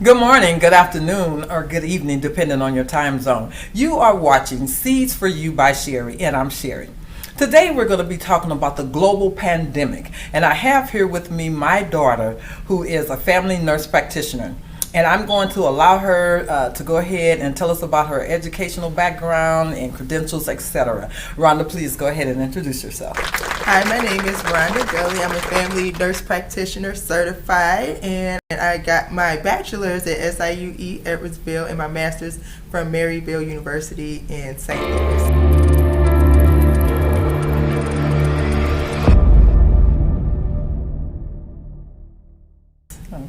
Good morning, good afternoon, or good evening, depending on your time zone. You are watching Seeds for You by Sherry, and I'm Sherry. Today we're going to be talking about the global pandemic, and I have here with me my daughter, who is a family nurse practitioner. And I'm going to allow her to go ahead and tell us about her educational background and credentials, etc. Rhonda, please go ahead and introduce yourself. Hi, my name is Ronda Gully. I'm a family nurse practitioner certified, and I got my bachelor's at SIUE Edwardsville and my master's from Maryville University in St. Louis.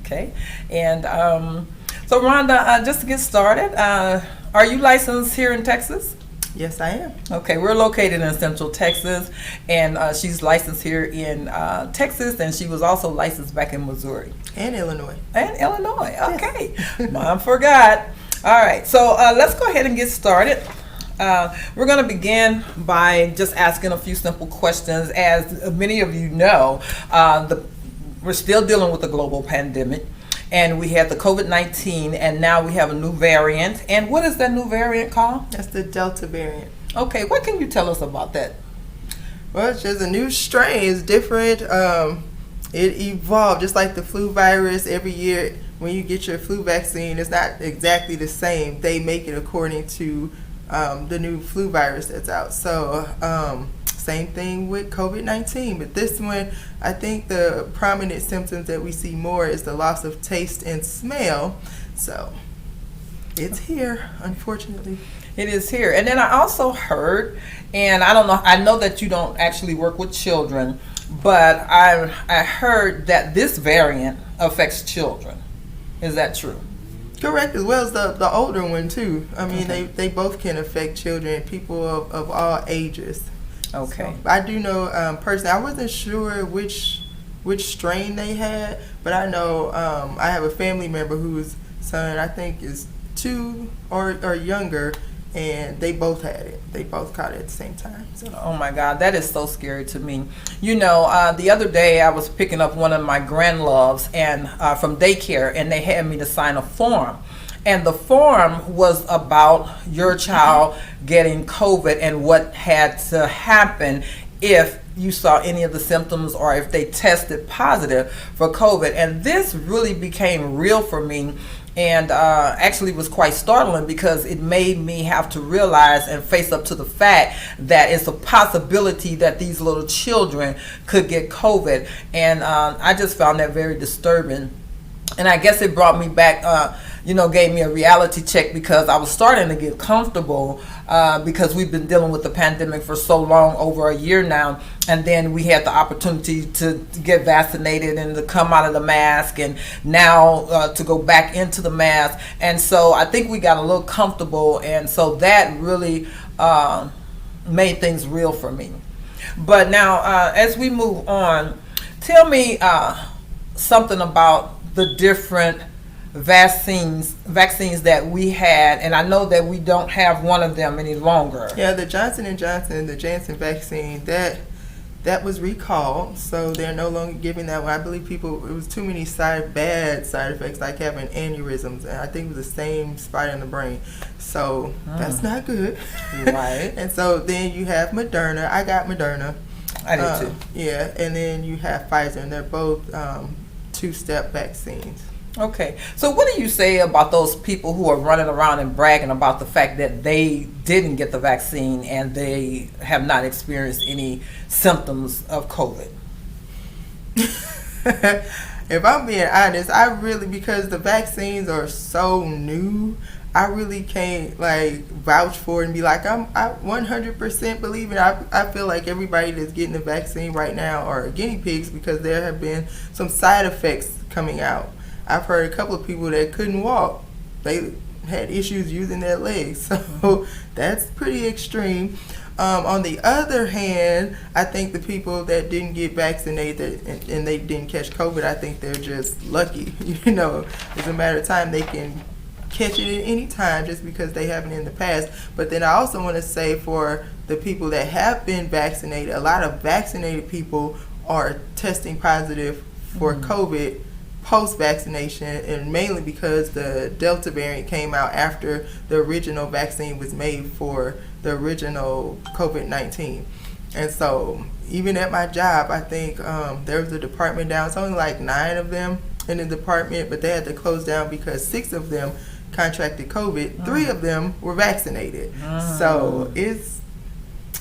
Okay, and so Rhonda, just to get started, are you licensed here in Texas? Yes, I am. Okay, we're located in Central Texas, and she's licensed here in Texas, and she was also licensed back in Missouri. And Illinois. And Illinois, okay. Mom forgot. All right, so let's go ahead and get started. We're going to begin by just asking a few simple questions. As many of you know, we're still dealing with the global pandemic, and we had the COVID-19, and now we have a new variant. And what is that new variant called? That's the Delta variant. Okay, what can you tell us about that? Well, it's just a new strain. It's different. It evolved just like the flu virus. Every year when you get your flu vaccine, it's not exactly the same. They make it according to the new flu virus that's out. So same thing with COVID-19, but this one, I think the prominent symptoms that we see more is the loss of taste and smell. So it's here, unfortunately. It is here. And then I also heard, and I don't know, I know that you don't actually work with children, but I heard that this variant affects children. Is that true? Correct, as well as the older one too. I mean, okay. they both can affect children, people of all ages. Okay. So, I do know personally, I wasn't sure which strain they had, but I know I have a family member whose son I think is 2 or younger, and they both had it. They both caught it at the same time. So. Oh my God, that is so scary to me. You know, the other day I was picking up one of my grandloves and from daycare, and they had me to sign a form. And the form was about your child getting COVID and what had to happen if you saw any of the symptoms or if they tested positive for COVID. And this really became real for me, and actually was quite startling because it made me have to realize and face up to the fact that it's a possibility that these little children could get COVID. And I just found that very disturbing. And I guess it brought me back, gave me a reality check, because I was starting to get comfortable because we've been dealing with the pandemic for so long, over a year now. And then we had the opportunity to get vaccinated and to come out of the mask, and now to go back into the mask. And so I think we got a little comfortable, and so that really made things real for me. But now, as we move on, tell me something about the different vaccines that we had, and I know that we don't have one of them any longer. Yeah, the Johnson & Johnson, the Janssen vaccine, that was recalled, so they're no longer giving that one. I believe it was too many bad side effects, like having aneurysms, and I think it was the same spot in the brain. So that's not good. Right. And so then you have Moderna. I got Moderna. I did too. Yeah, and then you have Pfizer, and they're both two-step vaccines. Okay, so what do you say about those people who are running around and bragging about the fact that they didn't get the vaccine and they have not experienced any symptoms of COVID? If I'm being honest, because the vaccines are so new, I really can't vouch for it and be like, I 100% believe it. I feel like everybody that's getting the vaccine right now are guinea pigs, because there have been some side effects coming out. I've heard a couple of people that couldn't walk. They had issues using their legs. So that's pretty extreme. On the other hand, I think the people that didn't get vaccinated and they didn't catch COVID, I think they're just lucky. It's a matter of time. They can catch it at any time just because they haven't in the past. But then I also want to say, for the people that have been vaccinated, a lot of vaccinated people are testing positive for COVID post-vaccination, and mainly because the Delta variant came out after the original vaccine was made for the original COVID-19. And so even at my job, I think there was a department down. It's only like 9 of them in the department, but they had to close down because 6 of them contracted COVID. 3 of them were vaccinated. So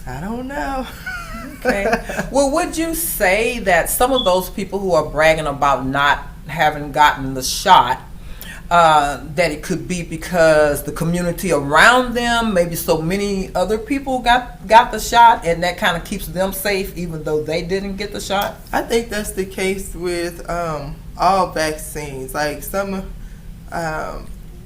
I don't know. Okay. Well, would you say that some of those people who are bragging about not having gotten the shot, that it could be because the community around them, maybe so many other people got the shot, and that kind of keeps them safe even though they didn't get the shot? I think that's the case with all vaccines. Like some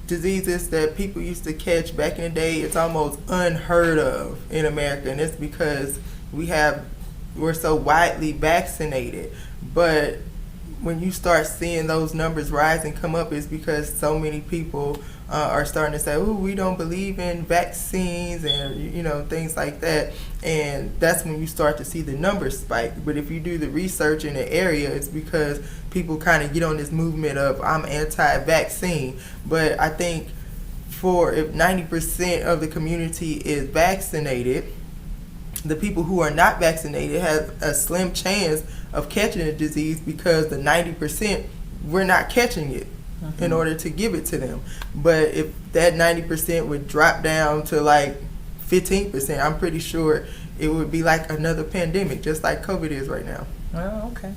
diseases that people used to catch back in the day, it's almost unheard of in America, and it's because we're so widely vaccinated. But when you start seeing those numbers rise and come up, it's because so many people are starting to say, "Oh, we don't believe in vaccines," and things like that. And that's when you start to see the numbers spike. But if you do the research in the area, it's because people kind of get on this movement of "I'm anti-vaccine." But I think if 90% of the community is vaccinated, the people who are not vaccinated have a slim chance of catching the disease, because the 90% we're not catching it in order to give it to them. But if that 90% would drop down to like 15%, I'm pretty sure it would be like another pandemic, just like COVID is right now. Oh, okay.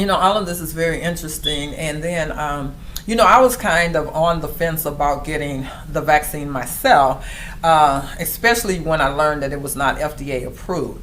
All of this is very interesting. And then, I was kind of on the fence about getting the vaccine myself, especially when I learned that it was not FDA approved.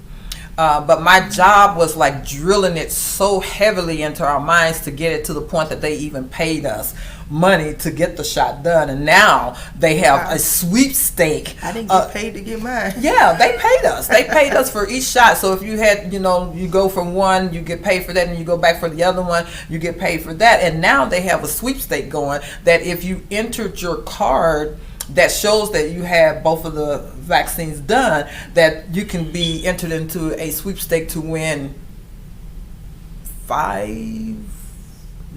But my job was like drilling it so heavily into our minds to get it to the point that they even paid us money to get the shot done. And now they have a sweepstake. I didn't get paid to get mine. Yeah, they paid us. They paid us for each shot. So if you had, you go from one, you get paid for that, and you go back for the other one, you get paid for that. And now they have a sweepstake going that if you entered your card that shows that you have both of the vaccines done, that you can be entered into a sweepstake to win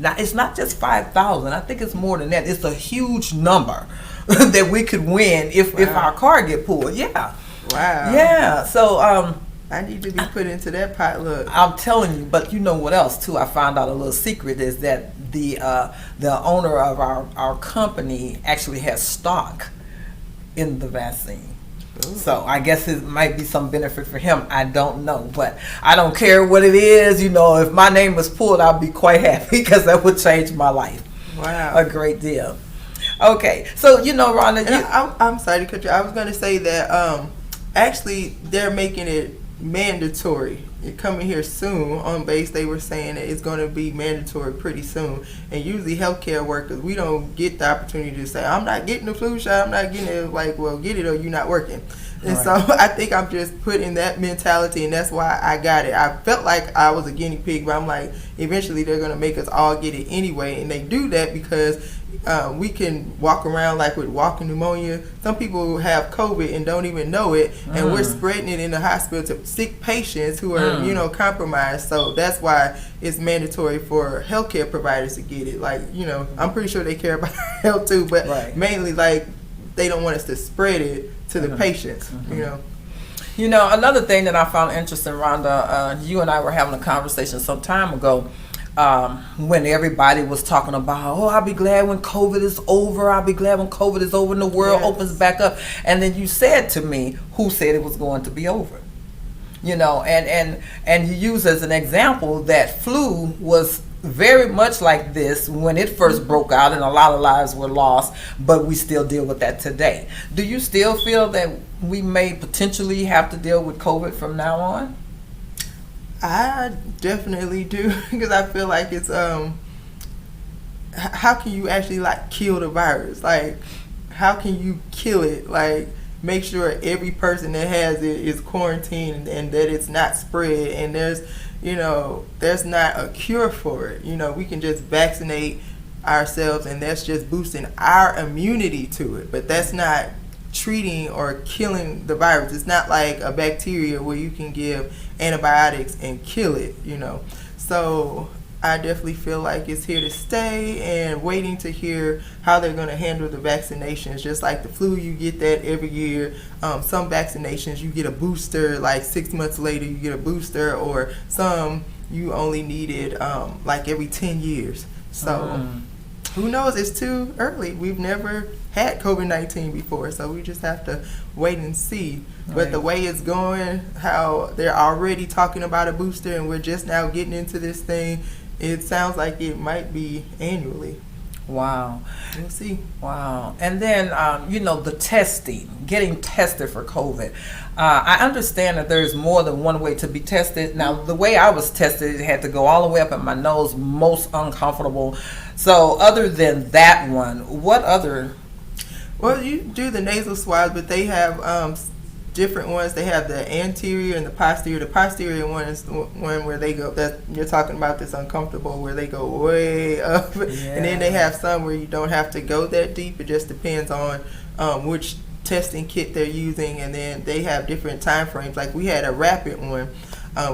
it's not just 5,000. I think it's more than that. It's a huge number that we could win if our card get pulled. Yeah. Wow. Yeah. So I need to be put into that potluck. I'm telling you, but you know what else too? I found out a little secret is that the owner of our company actually has stock in the vaccine. Ooh. So I guess it might be some benefit for him. I don't know, but I don't care what it is. If my name was pulled, I'll be quite happy because that would change my life. Wow, a great deal. Okay, so Rhonda, I'm sorry to cut you. I was going to say that actually they're making it mandatory. You're coming here soon on base. They were saying that it's going to be mandatory pretty soon. And usually healthcare workers, we don't get the opportunity to say, "I'm not getting the flu shot, I'm not getting it." Like, well, get it or you're not working. And so I think I'm just put in that mentality, and that's why I got it. I felt like I was a guinea pig, but I'm like, eventually they're going to make us all get it anyway. And they do that because we can walk around like with walking pneumonia. Some people have COVID and don't even know it, and we're spreading it in the hospital to sick patients who are, compromised. So that's why it's mandatory for healthcare providers to get it. Like, I'm pretty sure they care about health too, but mainly like they don't want us to spread it to the patients. Another thing that I found interesting, Rhonda, you and I were having a conversation some time ago. When everybody was talking about, I'll be glad when COVID is over. I'll be glad when COVID is over and the world opens back up. And then you said to me, who said it was going to be over? And you use as an example that flu was very much like this when it first broke out, and a lot of lives were lost, but we still deal with that today. Do you still feel that we may potentially have to deal with COVID from now on? I definitely do, because I feel like it's how can you actually like kill the virus? Like, how can you kill it? Like, make sure every person that has it is quarantined and that it's not spread, and there's not a cure for it. We can just vaccinate ourselves, and that's just boosting our immunity to it, but that's not treating or killing the virus. It's not like a bacteria where you can give antibiotics and kill it. So I definitely feel like it's here to stay, and waiting to hear how they're going to handle the vaccinations. Just like the flu, you get that every year. Some vaccinations, you get a booster, like 6 months later, you get a booster, or some you only needed like every 10 years. So who knows? It's too early. We've never had COVID-19 before, so we just have to wait and see. But Right. the way it's going, how they're already talking about a booster and we're just now getting into this thing, it sounds like it might be annually. Wow. We'll see. Wow. And then, the testing, getting tested for COVID. I understand that there's more than one way to be tested. Now, the way I was tested, it had to go all the way up in my nose, most uncomfortable. So other than that one, what other? Well, you do the nasal swabs, but they have different ones. They have the anterior and the posterior. The posterior one is the one where they go, that you're talking about, this uncomfortable, where they go way up. Yeah. And then they have some where you don't have to go that deep. It just depends on which testing kit they're using, and then they have different time frames. Like we had a rapid one.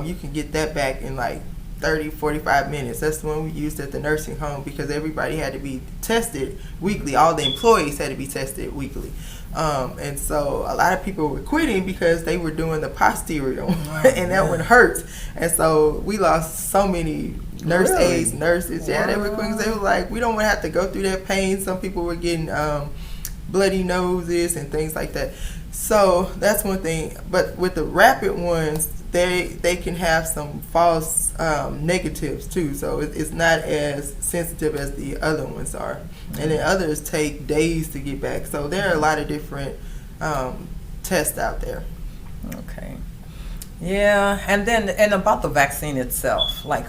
You can get that back in like 30-45 minutes. That's the one we used at the nursing home because everybody had to be tested weekly. All the employees had to be tested weekly. And so a lot of people were quitting because they were doing the posterior one, and that one hurts. And so we lost so many nurse aides, nurses. Yeah, they were quitting. They were like, we don't want to have to go through that pain. Some people were getting bloody noses and things like that. So that's one thing. But with the rapid ones, they can have some false negatives too. So it's not as sensitive as the other ones are. And then others take days to get back. So there are a lot of different tests out there. Okay. Yeah, and about the vaccine itself, like,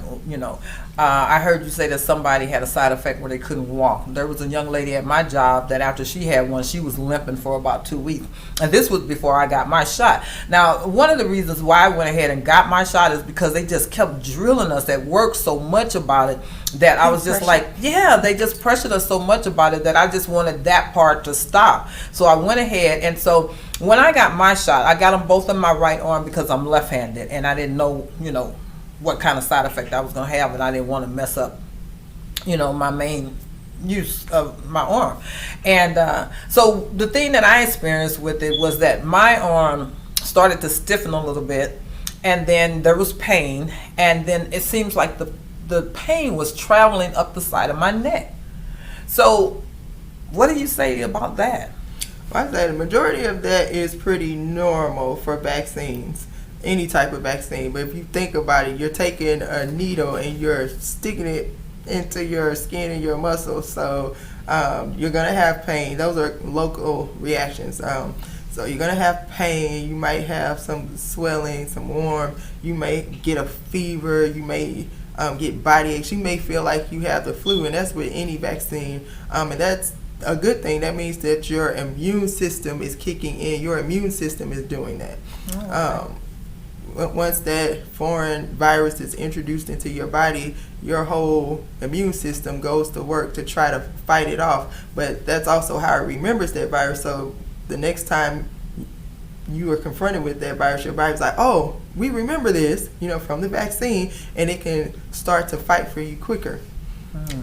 I heard you say that somebody had a side effect where they couldn't walk. There was a young lady at my job that after she had one, she was limping for about 2 weeks. And this was before I got my shot. Now, one of the reasons why I went ahead and got my shot is because they just kept drilling us at work so much about it that I was just like, yeah, they just pressured us so much about it that I just wanted that part to stop. So I went ahead, and so when I got my shot, I got them both in my right arm because I'm left-handed, and I didn't know, what kind of side effect I was going to have, and I didn't want to mess up, my main use of my arm. And so the thing that I experienced with it was that my arm started to stiffen a little bit, and then there was pain, and then it seems like the pain was traveling up the side of my neck. So what do you say about that? Well, I say the majority of that is pretty normal for vaccines, any type of vaccine. But if you think about it, you're taking a needle and you're sticking it into your skin and your muscles, so you're going to have pain. Those are local reactions. So you're going to have pain. You might have some swelling, some warm. You may get a fever. You may get body aches. You may feel like you have the flu, and that's with any vaccine. And that's a good thing. That means that your immune system is kicking in. Your immune system is doing that. Once that foreign virus is introduced into your body, your whole immune system goes to work to try to fight it off. But that's also how it remembers that virus. So the next time you are confronted with that virus, your body's like, oh, we remember this, from the vaccine, and it can start to fight for you quicker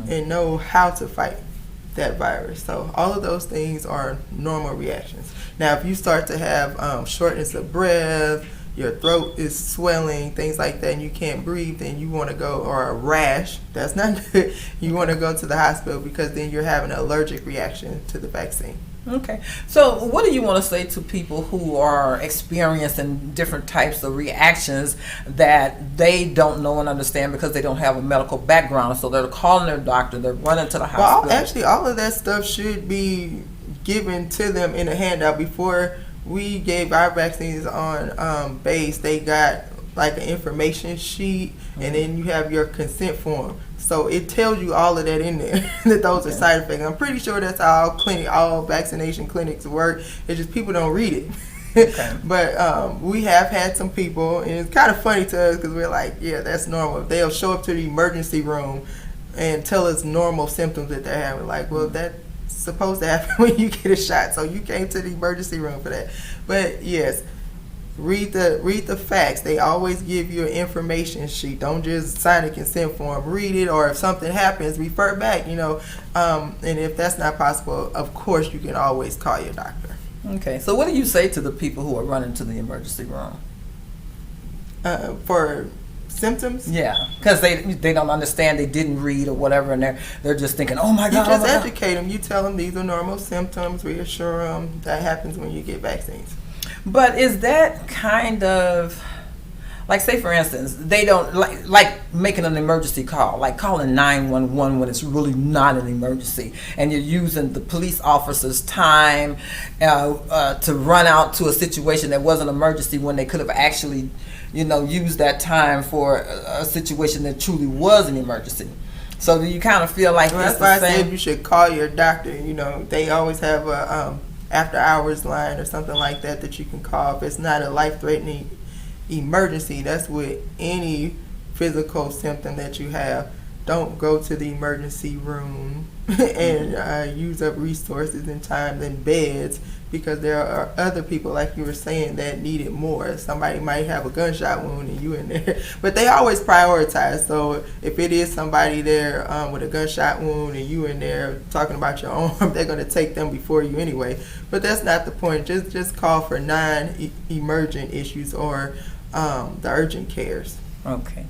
and know how to fight that virus. So all of those things are normal reactions. Now, if you start to have shortness of breath, your throat is swelling, things like that, and you can't breathe, then you want to go, or a rash, that's not good. You want to go to the hospital because then you're having an allergic reaction to the vaccine. Okay. So what do you want to say to people who are experiencing different types of reactions that they don't know and understand because they don't have a medical background? So they're calling their doctor, they're running to the hospital. Well, actually, all of that stuff should be given to them in a handout. Before we gave our vaccines on base, they got like an information sheet, and then you have your consent form. So it tells you all of that in there, that those are side effects. I'm pretty sure that's how all vaccination clinics work. It's just people don't read it. Okay. But we have had some people, and it's kind of funny to us because we're like, yeah, that's normal. They'll show up to the emergency room and tell us normal symptoms that they're having. Like, well, that's supposed to happen when you get a shot. So you came to the emergency room for that. But yes, read the facts. They always give you an information sheet. Don't just sign a consent form. Read it, or if something happens, refer back. And if that's not possible, of course you can always call your doctor. Okay, so what do you say to the people who are running to the emergency room? For symptoms? Yeah, because they don't understand, they didn't read or whatever, and they're just thinking, oh my God. You just educate them. You tell them these are normal symptoms. Reassure them that happens when you get vaccines. But is that kind of, like, say for instance, they don't like making an emergency call, like calling 911 when it's really not an emergency, and you're using the police officer's time to run out to a situation that was an emergency when they could have actually, used that time for a situation that truly was an emergency. So do you kind of feel like that's why I said you should call your doctor. They always have a after hours line or something like that you can call if it's not a life-threatening emergency. That's with any physical symptom that you have. Don't go to the emergency room and use up resources and time and beds, because there are other people, like you were saying, that need it more. Somebody might have a gunshot wound and you in there, but they always prioritize. So if it is somebody there with a gunshot wound and you in there talking about your arm, they're going to take them before you anyway. But that's not the point. Just call for non-emergent issues or the urgent cares. Okay.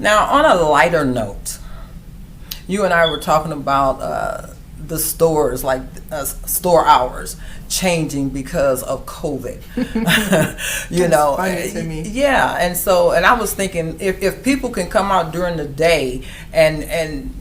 Now, on a lighter note, you and I were talking about the stores, like store hours changing because of COVID. Funny to me. Yeah, and I was thinking, if people can come out during the day and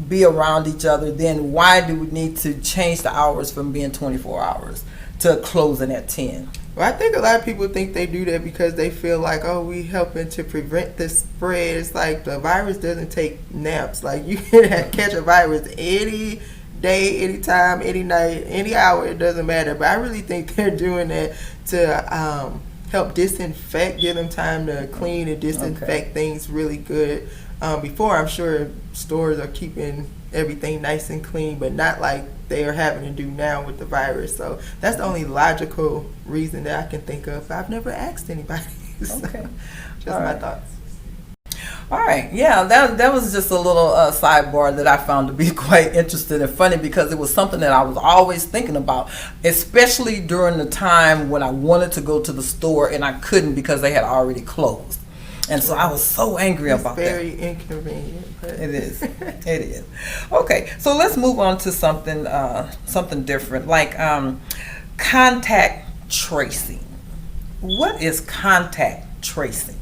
be around each other, then why do we need to change the hours from being 24 hours to closing at 10? Well, I think a lot of people think they do that because they feel like, oh, we helping to prevent the spread. It's like the virus doesn't take naps. Like, you can catch a virus any day, any time, any night, any hour. It doesn't matter. But I really think they're doing that to help disinfect, give them time to clean and disinfect things really good. Before, I'm sure stores are keeping everything nice and clean, but not like they are having to do now with the virus. So that's the only logical reason that I can think of. I've never asked anybody. So, okay. Just my thoughts. All right. Yeah, that was just a little sidebar that I found to be quite interesting and funny, because it was something that I was always thinking about, especially during the time when I wanted to go to the store and I couldn't because they had already closed. And so I was so angry about that. It's very inconvenient. But It is. It is. Okay, so let's move on to something different, like contact tracing. What is contact tracing?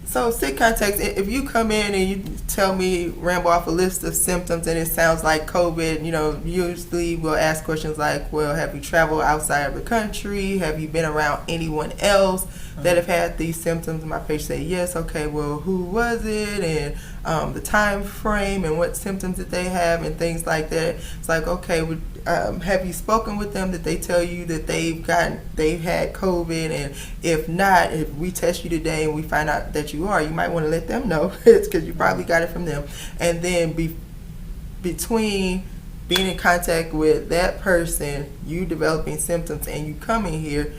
So sick contacts, if you come in and you tell me, ramble off a list of symptoms and it sounds like COVID, usually we'll ask questions like, well, have you traveled outside of the country? Have you been around anyone else that have had these symptoms? And my patient say yes. Okay, well, who was it? And the time frame and what symptoms did they have and things like that. It's like, okay, have you spoken with them? Did they tell you that they've had COVID? And if not, if we test you today and we find out that you might want to let them know. It's because you probably got it from them. And then between being in contact with that person, you developing symptoms, and you coming here,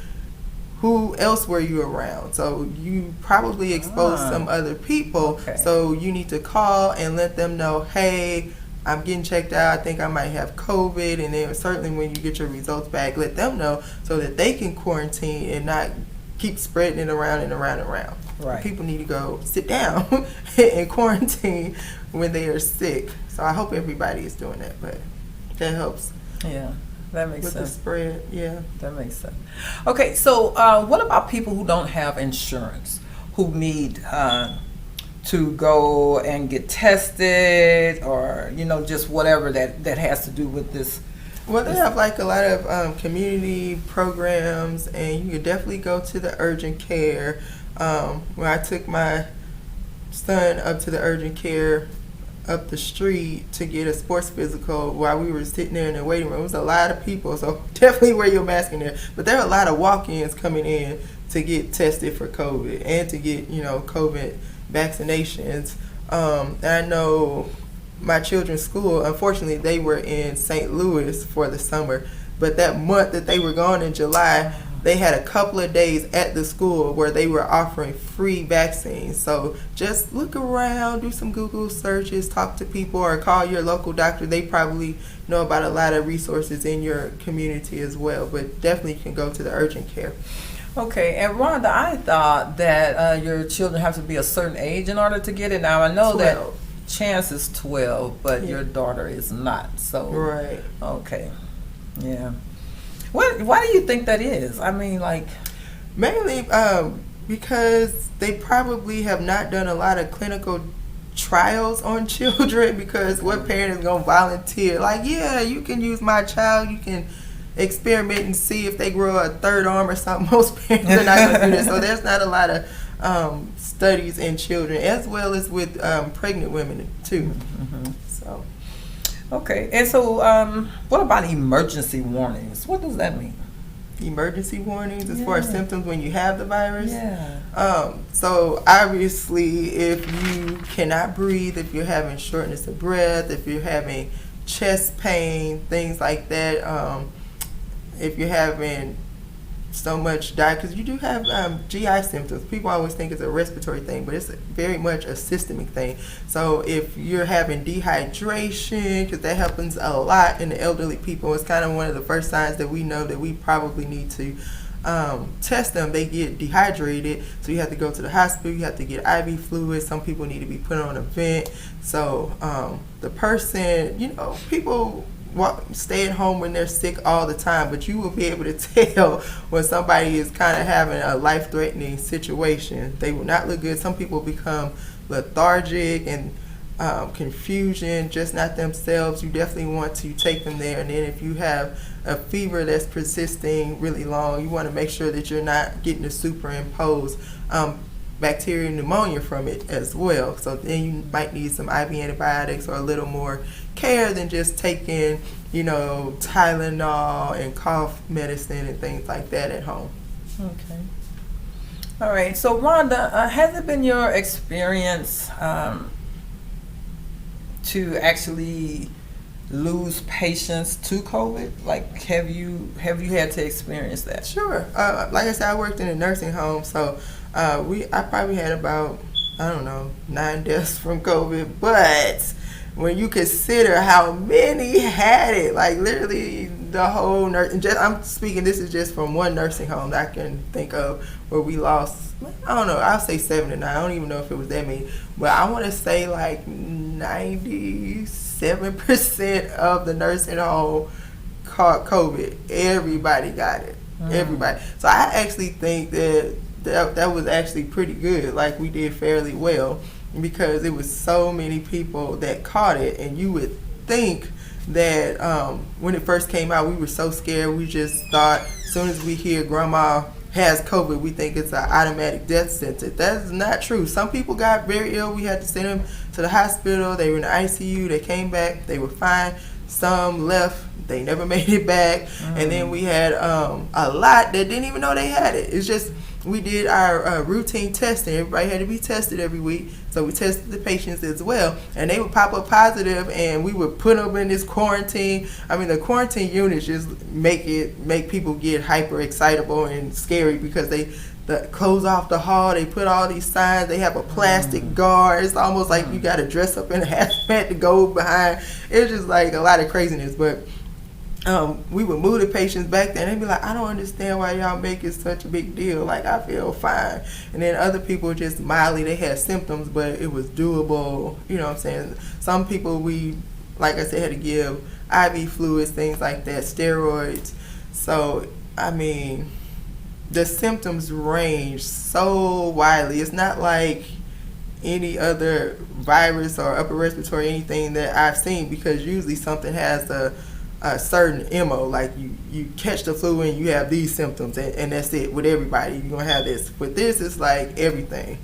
who else were you around? So you probably exposed some other people. Okay. So you need to call and let them know, hey, I'm getting checked out. I think I might have COVID. And then certainly when you get your results back, let them know so that they can quarantine and not keep spreading it around and around and around. Right. People need to go sit down and quarantine when they are sick. So I hope everybody is doing that, but that helps. Yeah, that makes with sense. The spread, yeah. That makes sense. Okay, so what about people who don't have insurance, who need to go and get tested, or just whatever that has to do with this? Well, they have like a lot of community programs, and you could definitely go to the urgent care. When I took my son up to the urgent care up the street to get a sports physical while we were sitting there in the waiting room, it was a lot of people, so definitely wear your mask in there. But there are a lot of walk-ins coming in to get tested for COVID and to get COVID vaccinations. And I know my children's school, unfortunately, they were in St. Louis for the summer, but that month that they were gone in July, they had a couple of days at the school where they were offering free vaccines. So just look around, do some Google searches, talk to people, or call your local doctor. They probably know about a lot of resources in your community as well, but definitely you can go to the urgent care. Okay, and Rhonda, I thought that your children have to be a certain age in order to get it. Now I know 12. that Chance is 12, but Yeah. your daughter is not. So Right. okay, yeah. Why do you think that is? I mean, like, Mainly because they probably have not done a lot of clinical trials on children, because what parent is going to volunteer? Like, yeah, you can use my child, you can experiment and see if they grow a third arm or something. Most parents are not going to do that. So there's not a lot of studies in children, as well as with pregnant women too. mhm. So Okay, and so what about emergency warnings? What does that mean? emergency warnings as far as Yeah. symptoms when you have the virus. Yeah. So obviously, if you cannot breathe, if you're having shortness of breath, if you're having chest pain, things like that, if you're having so much diet, because you do have GI symptoms. People always think it's a respiratory thing, but it's very much a systemic thing. So if you're having dehydration, because that happens a lot in the elderly people, it's kind of one of the first signs that we know that we probably need to test them. They get dehydrated, so you have to go to the hospital, you have to get IV fluids. Some people need to be put on a vent. So the person, people stay at home when they're sick all the time, but you will be able to tell when somebody is kind of having a life-threatening situation. They will not look good. Some people become lethargic and confusion, just not themselves. You definitely want to take them there. And then if you have a fever that's persisting really long, you want to make sure that you're not getting a superimposed bacterial pneumonia from it as well. So then you might need some IV antibiotics or a little more care than just taking, Tylenol and cough medicine and things like that at home. Okay. All right. So, Rhonda, has it been your experience to actually lose patients to COVID? Like, have you had to experience that? Sure. Like I said, I worked in a nursing home, so I probably had about 9 deaths from COVID. But when you consider how many had it, like literally the whole I'm speaking. This is just from one nursing home that I can think of where we lost. I don't know. I'll say 7 to 9. I don't even know if it was that many, but I want to say like 97% of the nursing home caught COVID. Everybody got it. Everybody. So I actually think that was actually pretty good. Like, we did fairly well because it was so many people that caught it, and you would think that when it first came out, we were so scared. We just thought as soon as we hear grandma has COVID, we think it's an automatic death sentence. That's not true. Some people got very ill. We had to send them to the hospital. They were in the ICU. They came back. They were fine. Some left. They never made it back. And then we had a lot that didn't even know they had it. It's just we did our routine testing. Everybody had to be tested every week. So we tested the patients as well. And they would pop up positive, and we would put them in this quarantine. I mean, the quarantine units just make people get hyper excitable and scary because they close off the hall. They put all these signs. They have a plastic guard. It's almost like you got to dress up in a hazmat to go behind. It's just like a lot of craziness. But we would move the patients back there, and they'd be like, I don't understand why y'all make it such a big deal. Like, I feel fine. And then other people just mildly, they had symptoms, but it was doable. You know what I'm saying? Some people we, like I said, had to give IV fluids, things like that, steroids. So, I mean, the symptoms range so widely. It's not like any other virus or upper respiratory anything that I've seen, because usually something has a certain MO, like you catch the flu and you have these symptoms, and that's it with everybody. You're gonna have this. With this, it's like everything.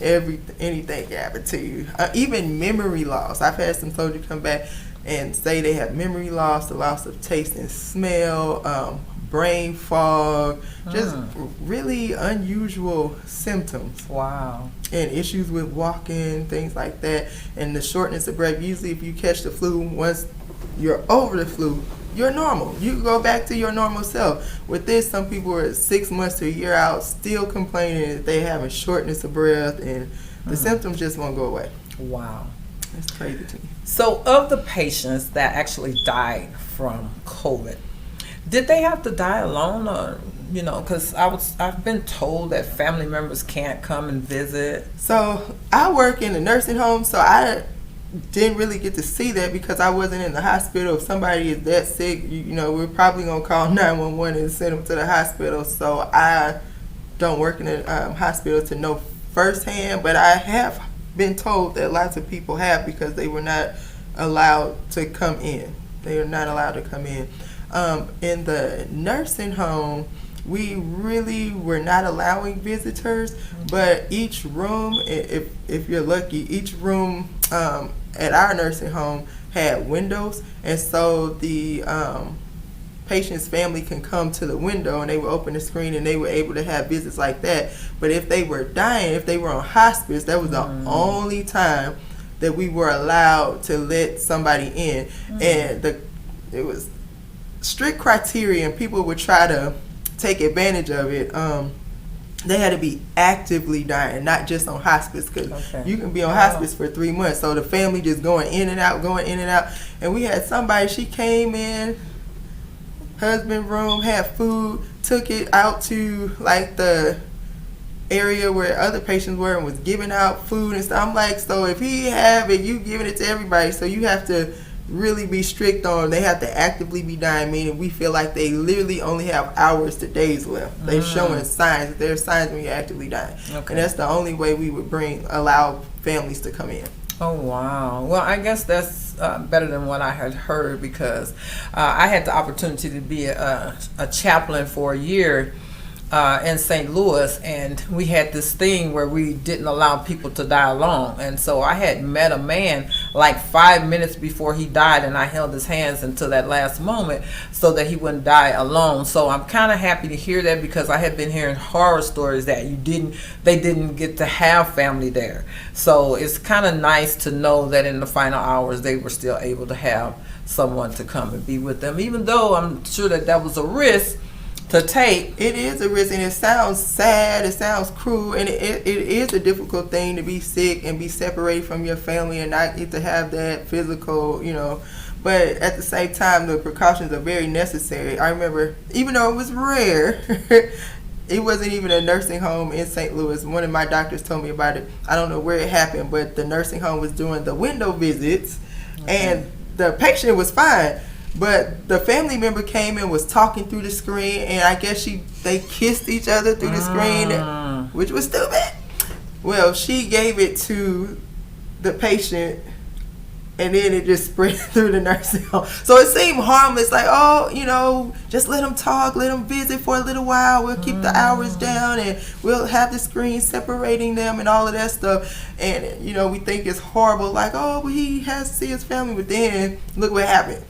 Anything can happen to you. Even memory loss. I've had some soldiers come back and say they have memory loss, the loss of taste and smell, brain fog, just really unusual symptoms. Wow. And issues with walking, things like that, and the shortness of breath. Usually if you catch the flu, once you're over the flu, you're normal. You go back to your normal self. With this, some people are 6 months to a year out still complaining that they having shortness of breath, and the symptoms just won't go away. Wow. That's crazy to me. So of the patients that actually died from COVID, did they have to die alone, or, you know, because I've been told that family members can't come and visit. So I work in a nursing home, so I didn't really get to see that because I wasn't in the hospital. If somebody is that sick, you know, we're probably going to call 911 and send them to the hospital. So I don't work in a hospital to know firsthand, but I have been told that lots of people have, because they were not allowed to come in. They are not allowed to come in. In the nursing home, we really were not allowing visitors, but each room, if you're lucky, each room at our nursing home had windows, and so the patient's family can come to the window and they would open the screen and they were able to have visits like that. But if they were dying, if they were on hospice, that was the only time that we were allowed to let somebody in. And it was strict criteria, and people would try to take advantage of it. They had to be actively dying, not just on hospice, because you can be on hospice for 3 months. So the family just going in and out. And we had somebody, she came in, husband room, had food, took it out to like the area where other patients were and was giving out food and stuff. I'm like, so if he have it, you giving it to everybody. So you have to really be strict on, they have to actively be dying, meaning we feel like they literally only have hours to days left. They're showing signs. There are signs when you're actively dying. And that's the only way we would allow families to come in. Oh, wow. Well, I guess that's better than what I had heard, because I had the opportunity to be a chaplain for a year in St. Louis, and we had this thing where we didn't allow people to die alone. And so I had met a man like 5 minutes before he died, and I held his hands until that last moment so that he wouldn't die alone. So I'm kind of happy to hear that, because I had been hearing horror stories that they didn't get to have family there. So it's kind of nice to know that in the final hours they were still able to have someone to come and be with them, even though I'm sure that was a risk to take. It is a risk, and it sounds sad, it sounds cruel, and it is a difficult thing to be sick and be separated from your family and not get to have that physical, you know. But at the same time, the precautions are very necessary. I remember, even though it was rare, it wasn't even a nursing home in St. Louis. One of my doctors told me about it. I don't know where it happened, but the nursing home was doing the window visits, and the patient was fine. But the family member came and was talking through the screen, and I guess they kissed each other through the screen, which was stupid. Well, she gave it to the patient, and then it just spread through the nursing home. So it seemed harmless, like, oh, you know, just let them talk, let them visit for a little while. We'll keep the hours down, and we'll have the screen separating them and all of that stuff. And, you know, we think it's horrible, like, oh, well, he has to see his family. But then look what happened.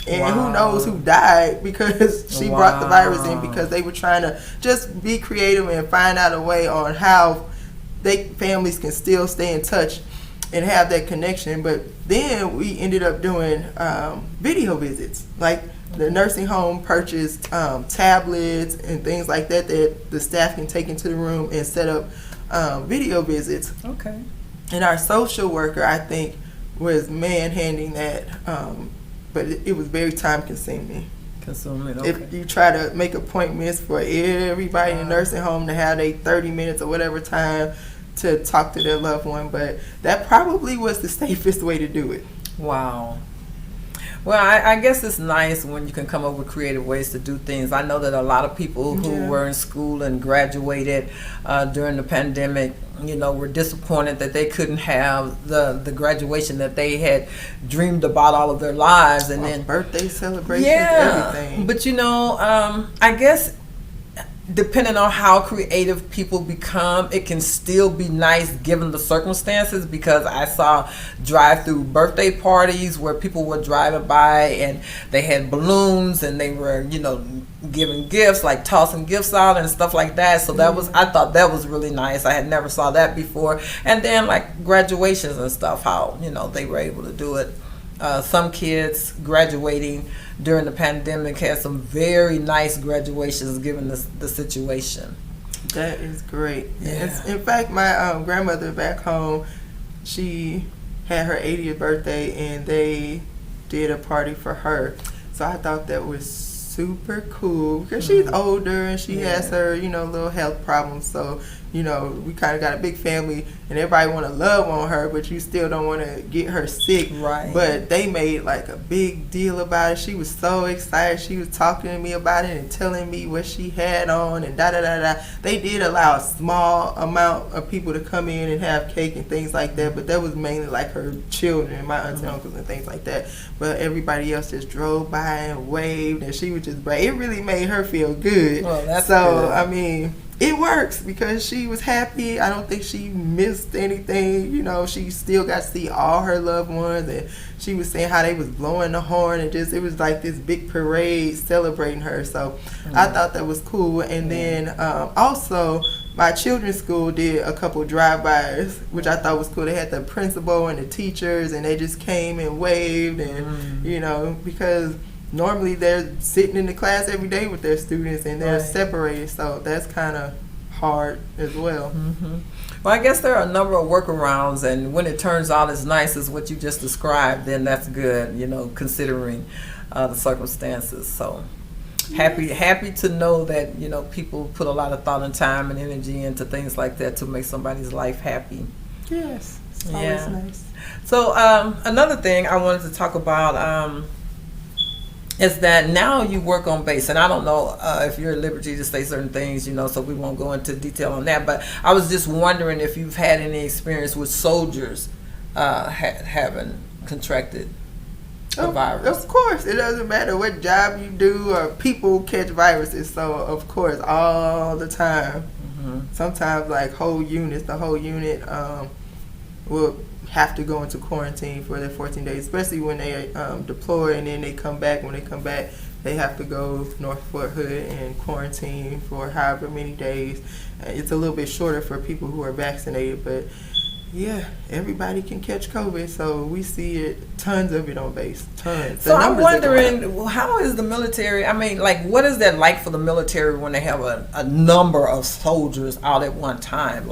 And who knows who died because she brought the virus in, because they were trying to just be creative and find out a way on how families can still stay in touch and have that connection. But then we ended up doing video visits. Like the nursing home purchased tablets and things like that the staff can take into the room and set up video visits. Okay. And our social worker, I think, was manhandling that. But it was very time consuming. Okay. If you try to make appointments for everybody in the nursing home to have 30 minutes or whatever time to talk to their loved one, but that probably was the safest way to do it. Wow. Well, I guess it's nice when you can come up with creative ways to do things. I know that a lot of people who were in school and graduated during the pandemic, you know, were disappointed that they couldn't have the graduation that they had dreamed about all of their lives. And then birthday celebrations, everything. But, you know, I guess depending on how creative people become, it can still be nice given the circumstances, because I saw drive-through birthday parties where people were driving by and they had balloons and they were, you know, giving gifts, like tossing gifts out and stuff like that. So I thought that was really nice. I had never saw that before. And then like graduations and stuff, how, you know, they were able to do it some kids graduating during the pandemic had some very nice graduations given the situation. That is great. Yeah. In fact, my grandmother back home, she had her 80th birthday and they did a party for her. So I thought that was super cool because she's older and she has her, little health problems. So, we kind of got a big family and everybody want to love on her, but you still don't want to get her sick. Right. But they made like a big deal about it. She was so excited. She was talking to me about it and telling me what she had on and da-da-da-da. They did allow a small amount of people to come in and have cake and things like that, but that was mainly like her children, my aunts and uncles and things like that. But everybody else just drove by and waved and she was just bright. It really made her feel good. Well, that's so, good. I mean, it works because she was happy. I don't think she missed anything. She still got to see all her loved ones, and she was saying how they was blowing the horn and it was like this big parade celebrating her. So I thought that was cool. And then also my children's school did a couple drive-bys, which I thought was cool. They had the principal and the teachers, and they just came and waved, and because normally they're sitting in the class every day with their students and they're separated, so that's kind of hard as well. Well, I guess there are a number of workarounds, and when it turns out as nice as what you just described, then that's good, considering the circumstances. So happy to know that people put a lot of thought and time and energy into things like that to make somebody's life happy. Yes, it's always nice. So another thing I wanted to talk about is that now you work on base, and I don't know if you're at liberty to say certain things, so we won't go into detail on that, but I was just wondering if you've had any experience with soldiers having contracted the virus. Of course, it doesn't matter what job you do, or people catch viruses, so of course, all the time. Sometimes like the whole unit will have to go into quarantine for their 14 days, especially when they deploy and then they come back. When they come back, they have to go North Fort Hood and quarantine for however many days. It's a little bit shorter for people who are vaccinated, but yeah, everybody can catch COVID, so we see it, tons of it on base, tons. So I'm wondering, how is the military, what is that like for the military when they have a number of soldiers out at one time?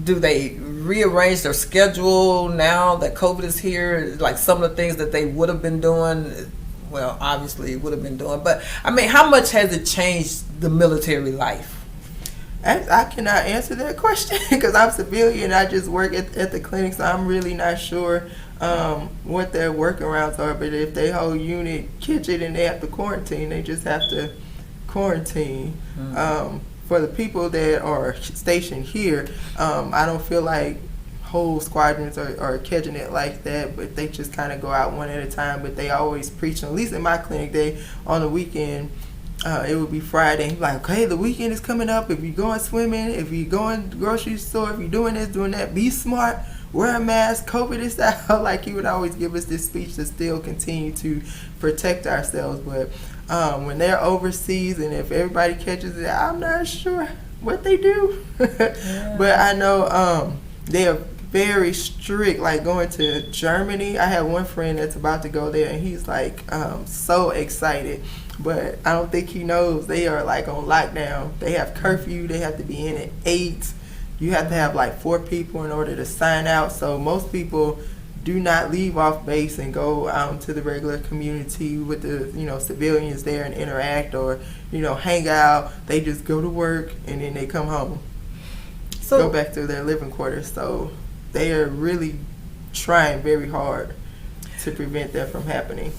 Do they rearrange their schedule now that COVID is here? Like some of the things that they would have been doing, well, obviously would have been doing, but how much has it changed the military life? I cannot answer that question because I'm civilian. I just work at the clinic, so I'm really not sure what their workarounds are. But if their whole unit catch it and they have to quarantine, they just have to quarantine. For the people that are stationed here, I don't feel like whole squadrons are catching it like that, but they just kind of go out one at a time. But they always preach, at least in my clinic, on the weekend, it would be Friday, like, hey, the weekend is coming up. If you're going swimming, if you're going to the grocery store, if you're doing this, doing that, be smart, wear a mask, COVID is out. Like, he would always give us this speech to still continue to protect ourselves. But when they're overseas and if everybody catches it, I'm not sure what they do. But I know they are very strict, like going to Germany. I have one friend that's about to go there and he's like so excited, but I don't think he knows they are like on lockdown. They have curfew, they have to be in at 8. You have to have like 4 people in order to sign out, so most people do not leave off base and go out into the regular community with the civilians there and interact or hang out. They just go to work and then they come home, go back to their living quarters. So they are really trying very hard to prevent that from happening.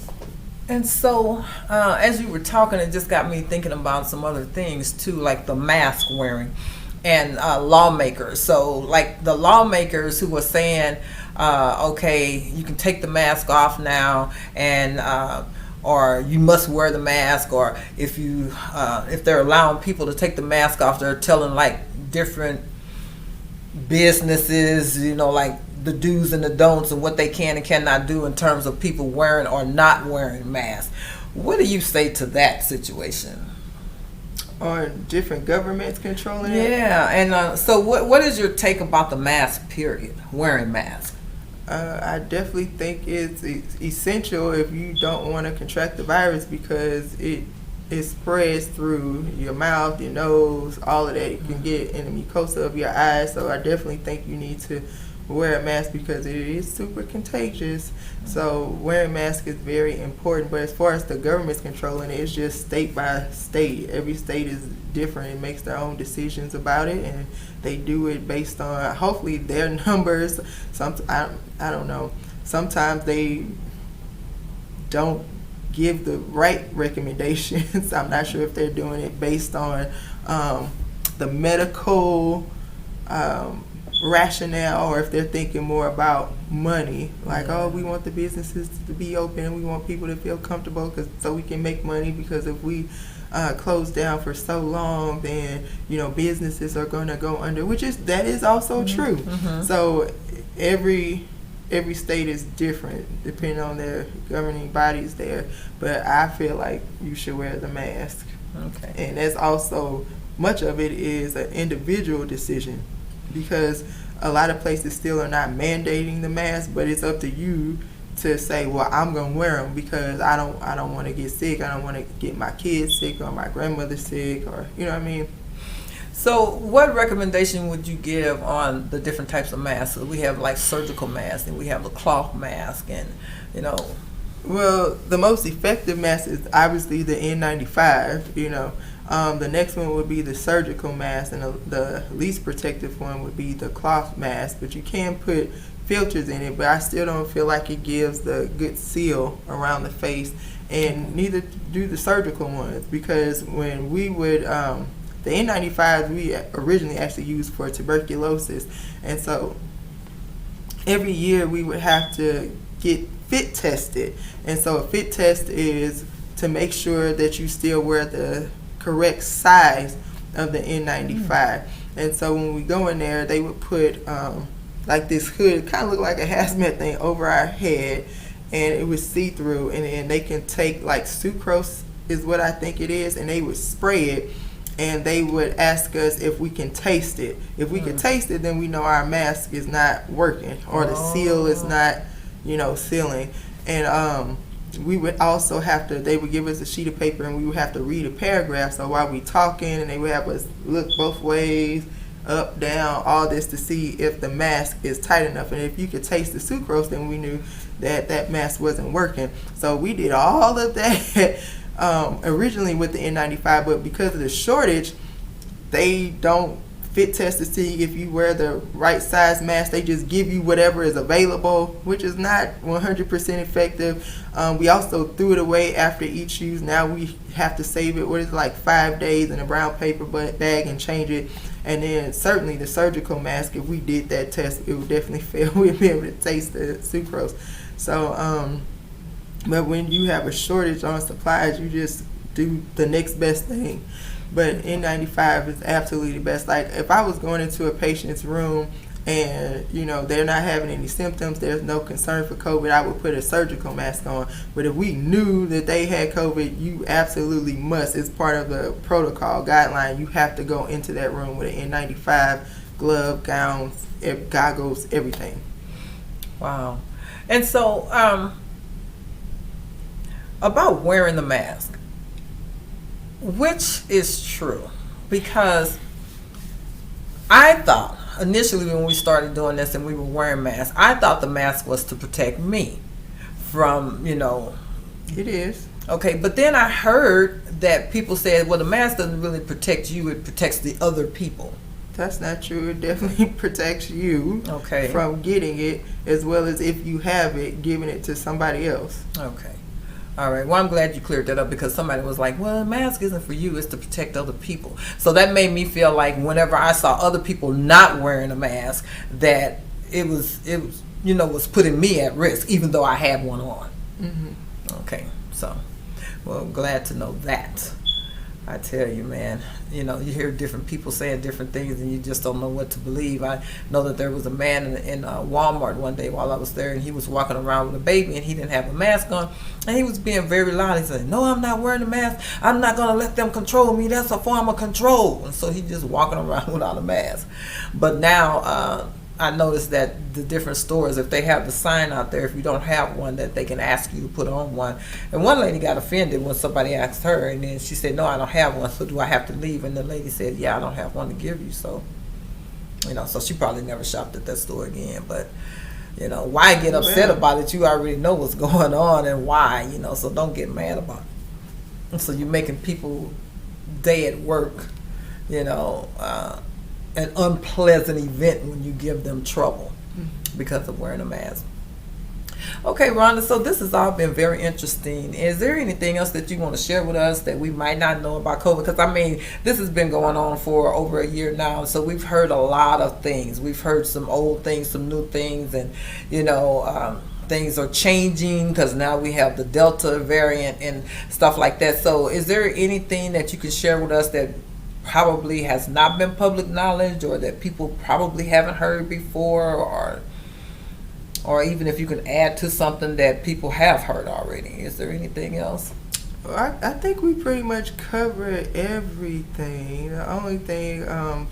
And so as you were talking, it just got me thinking about some other things too, like the mask wearing and lawmakers. So like the lawmakers who were saying, okay, you can take the mask off now, and or you must wear the mask, or if they're allowing people to take the mask off, they're telling like different businesses, like the do's and the don'ts and what they can and cannot do in terms of people wearing or not wearing masks. What do you say to that situation? On different governments controlling it? Yeah, and so what is your take about the mask period, wearing masks? I definitely think it's essential if you don't want to contract the virus, because it spreads through your mouth, your nose, all of that. You can get in the mucosa of your eyes. So I definitely think you need to wear a mask because it is super contagious. So wearing a mask is very important. But as far as the government's controlling it, it's just state by state. Every state is different and makes their own decisions about it, and they do it based on hopefully their numbers. I don't know. Sometimes they don't give the right recommendations. I'm not sure if they're doing it based on the medical rationale, or if they're thinking more about money, like, oh, we want the businesses to be open, we want people to feel comfortable so we can make money, because if we close down for so long, then businesses are going to go under, that is also true. So every state is different depending on their governing bodies there, but I feel like you should wear the mask. And that's also, much of it is an individual decision, because a lot of places still are not mandating the mask, but it's up to you to say, well, I'm gonna wear them because I don't want to get sick, I don't want to get my kids sick or my grandmother sick, or what I mean. So what recommendation would you give on the different types of masks? We have like surgical masks, and we have the cloth mask, and Well, the most effective mask is obviously the N95. The next one would be the surgical mask, and the least protective one would be the cloth mask. But you can put filters in it, but I still don't feel like it gives the good seal around the face, and neither do the surgical ones, because when we would the N95s we originally actually used for tuberculosis, and so every year we would have to get fit tested, and so a fit test is to make sure that you still wear the correct size of the N95. And so when we go in there, they would put like this hood, kind of look like a hazmat thing, over our head, and it was see-through, and then they can take like sucrose is what I think it is, and they would spray it, and they would ask us if we can taste it. If we can taste it, then we know our mask is not working, or the seal is not sealing. And we would also have to, they would give us a sheet of paper, and we would have to read a paragraph. So while we talking, and they would have us look both ways, up, down, all this, to see if the mask is tight enough. And if you could taste the sucrose, then we knew that mask wasn't working. So we did all of that originally with the N95, but because of the shortage, they don't fit test to see if you wear the right size mask. They just give you whatever is available, which is not 100% effective. We also threw it away after each use. Now we have to save it, what is it, like 5 days in a brown paper bag and change it. And then certainly the surgical mask, if we did that test, it would definitely fail. We'd be able to taste the sucrose. So but when you have a shortage on supplies, you just do the next best thing. But N95 is absolutely the best. Like, if I was going into a patient's room and they're not having any symptoms, there's no concern for COVID, I would put a surgical mask on. But if we knew that they had COVID, you absolutely must, it's part of the protocol guideline, you have to go into that room with an N95, glove, gowns, goggles, everything. Wow. And so about wearing the mask, which is true? Because I thought initially when we started doing this and we were wearing masks, I thought the mask was to protect me from, It is. Okay, but then I heard that people said, well, the mask doesn't really protect you, it protects the other people. That's not true. It definitely protects you from getting it, as well as if you have it, giving it to somebody else. Okay. All right. Well, I'm glad you cleared that up, because somebody was like, well, the mask isn't for you, it's to protect other people. So that made me feel like whenever I saw other people not wearing a mask, that it was was putting me at risk, even though I had one on. Mm-hmm. Okay. So, well, glad to know that. I tell you, man, you hear different people saying different things, and you just don't know what to believe. I know that there was a man in Walmart one day while I was there, and he was walking around with a baby, and he didn't have a mask on, and he was being very loud. He said, no, I'm not wearing a mask. I'm not going to let them control me. That's a form of control. And so he just walking around without a mask. But now I noticed that the different stores, if they have the sign out there, if you don't have one, that they can ask you to put on one. And one lady got offended when somebody asked her, and then she said, no, I don't have one, so do I have to leave? And the lady said, yeah, I don't have one to give you. So, so she probably never shopped at that store again. But, why get upset about it? You already know what's going on and why, so don't get mad about it. So you're making people day at work, an unpleasant event when you give them trouble because of wearing a mask. Okay, Rhonda, so this has all been very interesting. Is there anything else that you want to share with us that we might not know about COVID? Because, this has been going on for over a year now, so we've heard a lot of things. We've heard some old things, some new things, and, things are changing because now we have the Delta variant and stuff like that. So is there anything that you can share with us that probably has not been public knowledge, or that people probably haven't heard before, or even if you can add to something that people have heard already? Is there anything else? I think we pretty much covered everything. The only thing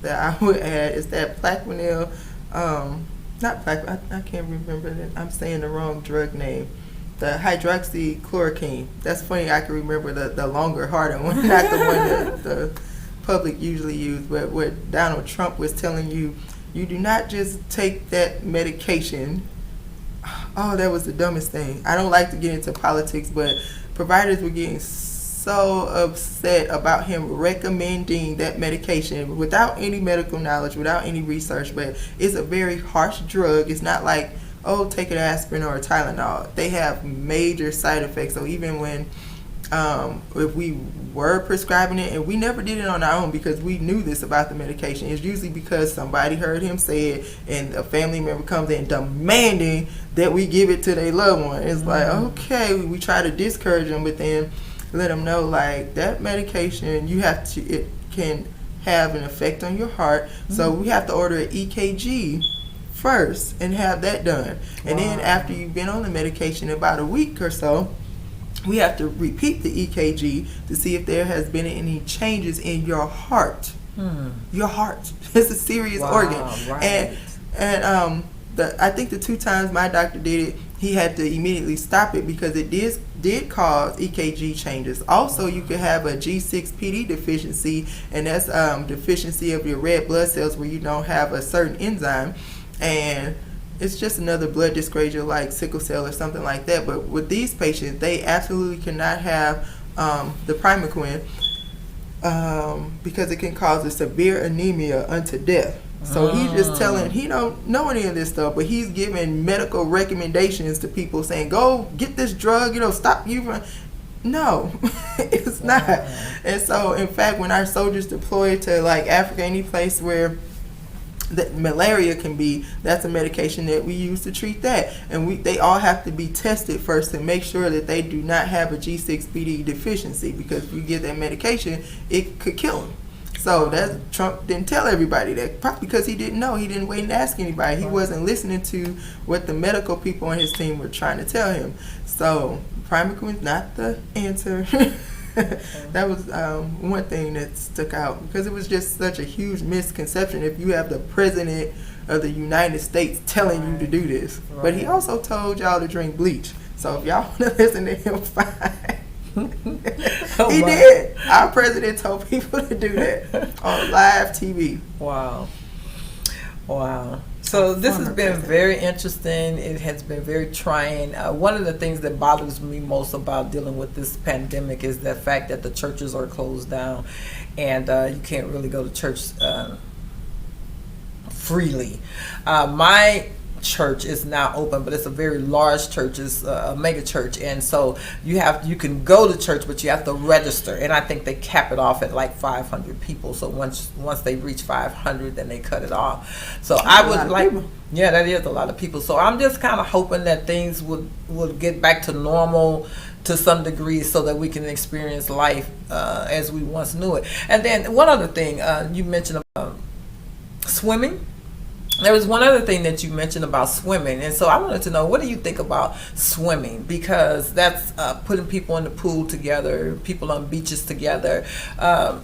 that I would add is that Plaquenil, I can't remember that. I'm saying the wrong drug name. The hydroxychloroquine. That's funny. I can remember the longer, harder one, not the one that the public usually use. But what Donald Trump was telling you, you do not just take that medication. Oh, that was the dumbest thing. I don't like to get into politics, but providers were getting so upset about him recommending that medication without any medical knowledge, without any research. But it's a very harsh drug. It's not like, oh, take an aspirin or a Tylenol. They have major side effects. So even when if we were prescribing it, and we never did it on our own because we knew this about the medication, it's usually because somebody heard him say it and a family member comes in demanding that we give it to their loved one. It's like, okay, we try to discourage them, but then let them know, like, that medication, it can have an effect on your heart, so we have to order an EKG first and have that done. And then after you've been on the medication about a week or so, we have to repeat the EKG to see if there has been any changes in your heart. Your heart. It's a serious organ. Right. And I think the 2 times my doctor did it, he had to immediately stop it because it did cause EKG changes. Also, you could have a G6PD deficiency, and that's deficiency of your red blood cells where you don't have a certain enzyme. And it's just another blood dyscrasia like sickle cell or something like that. But with these patients, they absolutely cannot have the Primaquine because it can cause a severe anemia unto death. So he's just telling, he don't know any of this stuff, but he's giving medical recommendations to people saying, go get this drug, stop you from... No, it's not. And so, in fact, when our soldiers deploy to like Africa, any place where that malaria can be, that's a medication that we use to treat that, and they all have to be tested first to make sure that they do not have a G6PD deficiency, because if you get that medication, it could kill them. So that Trump didn't tell everybody that, probably because he didn't know. He didn't wait and ask anybody. He wasn't listening to what the medical people on his team were trying to tell him. So Primaquine's not the answer. That was one thing that stuck out, because it was just such a huge misconception if you have the president of the United States telling you to do this. Right. But he also told y'all to drink bleach. So if y'all want to listen to him, fine. He did. Our president told people to do that on live TV. Wow. So this has been very interesting. It has been very trying. One of the things that bothers me most about dealing with this pandemic is the fact that the churches are closed down, and you can't really go to church freely. My church is now open, but it's a very large church. It's a mega church, and so you can go to church, but you have to register, and I think they cap it off at like 500 people. So once they reach 500, then they cut it off. So I would like, yeah, that is a lot of people. So I'm just kind of hoping that things would get back to normal to some degree, so that we can experience life as we once knew it. And then one other thing, you mentioned swimming. There was one other thing that you mentioned about swimming, and so I wanted to know, what do you think about swimming? Because that's putting people in the pool together, people on beaches together.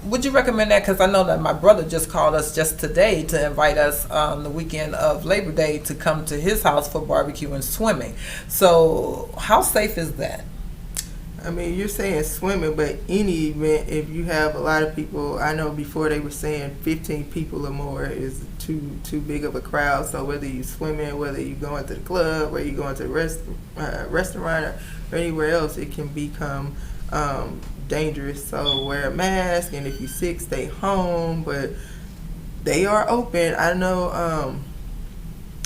Would you recommend that? Because I know that my brother just called us just today to invite us on the weekend of Labor Day to come to his house for barbecue and swimming. So how safe is that? I mean, you're saying swimming, but any event, if you have a lot of people, I know before they were saying 15 people or more is too big of a crowd. So whether you swimming, whether you going to the club, or you going to a restaurant or anywhere else, it can become dangerous. So wear a mask, and if you're sick, stay home. But they are open. I know.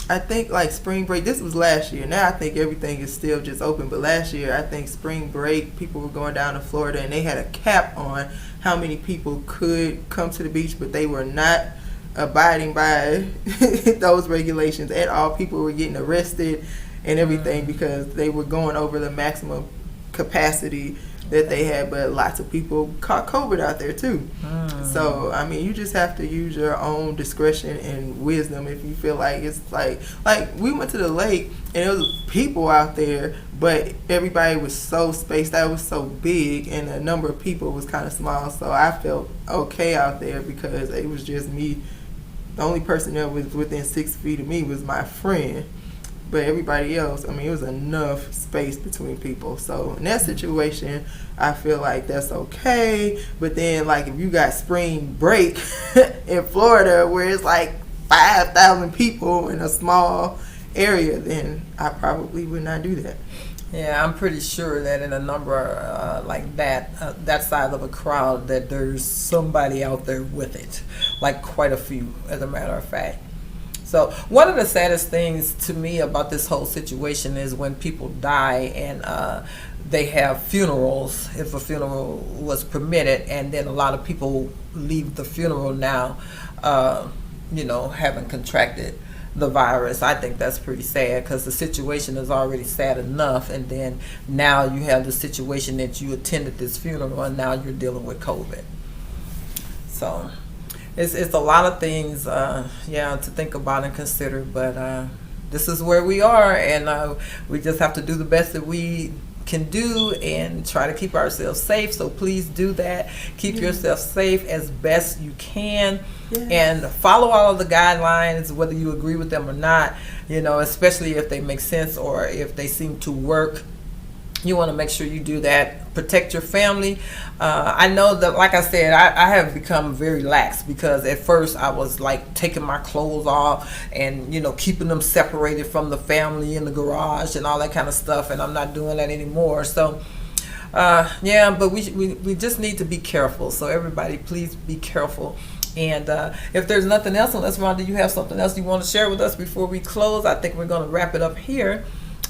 I think like spring break, this was last year. Now I think everything is still just open. But last year, I think spring break, people were going down to Florida and they had a cap on how many people could come to the beach, but they were not abiding by those regulations at all. People were getting arrested and everything because they were going over the maximum capacity that they had, but lots of people caught COVID out there too. So I mean, you just have to use your own discretion and wisdom if you feel like it's like we went to the lake and there was people out there, but everybody was so spaced out, it was so big, and the number of people was kind of small. So I felt okay out there because it was just me. The only person that was within 6 feet of me was my friend. But everybody else, I mean, it was enough space between people. So in that situation, I feel like that's okay. But then, like, if you got spring break in Florida where it's like 5,000 people in a small area, then I probably would not do that. Yeah, I'm pretty sure that in a number like that size of a crowd, that there's somebody out there with it, like quite a few, as a matter of fact. So one of the saddest things to me about this whole situation is when people die and they have funerals, if a funeral was permitted, and then a lot of people leave the funeral now, having contracted the virus. I think that's pretty sad because the situation is already sad enough, and then now you have the situation that you attended this funeral and now you're dealing with COVID. So it's a lot of things, to think about and consider. But this is where we are, and we just have to do the best that we can do and try to keep ourselves safe. So please do that. Keep yourself safe as best you can, and follow all of the guidelines, whether you agree with them or not. Especially if they make sense or if they seem to work. You want to make sure you do that. Protect your family. I know that, like I said, I have become very lax because at first I was like taking my clothes off and, keeping them separated from the family in the garage and all that kind of stuff. And I'm not doing that anymore. So, but we just need to be careful. So everybody, please be careful. And if there's nothing else, unless, Rhonda, you have something else you want to share with us before we close, I think we're going to wrap it up here.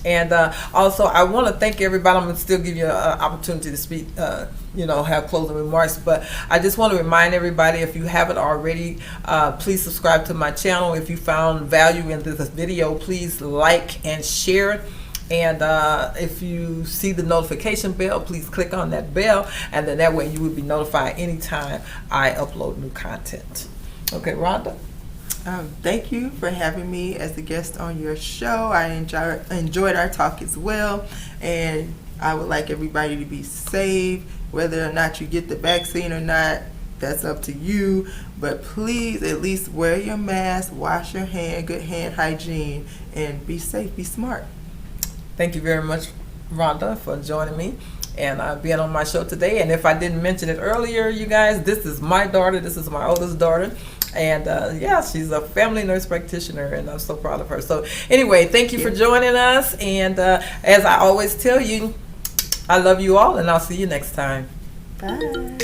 And also, I want to thank everybody. I'm going to still give you an opportunity to speak, have closing remarks. But I just want to remind everybody, if you haven't already, please subscribe to my channel. If you found value in this video, please like and share. And if you see the notification bell, please click on that bell. And then that way you will be notified anytime I upload new content. Okay, Rhonda? Thank you for having me as a guest on your show. I enjoyed our talk as well, and I would like everybody to be safe. Whether or not you get the vaccine or not, that's up to you. But please at least wear your mask, wash your hand, good hand hygiene, and be safe, be smart. Thank you very much, Rhonda, for joining me and being on my show today. And if I didn't mention it earlier, you guys, this is my daughter. This is my oldest daughter. And she's a family nurse practitioner, and I'm so proud of her. So anyway, thank you for joining us. And as I always tell you, I love you all, and I'll see you next time. Bye.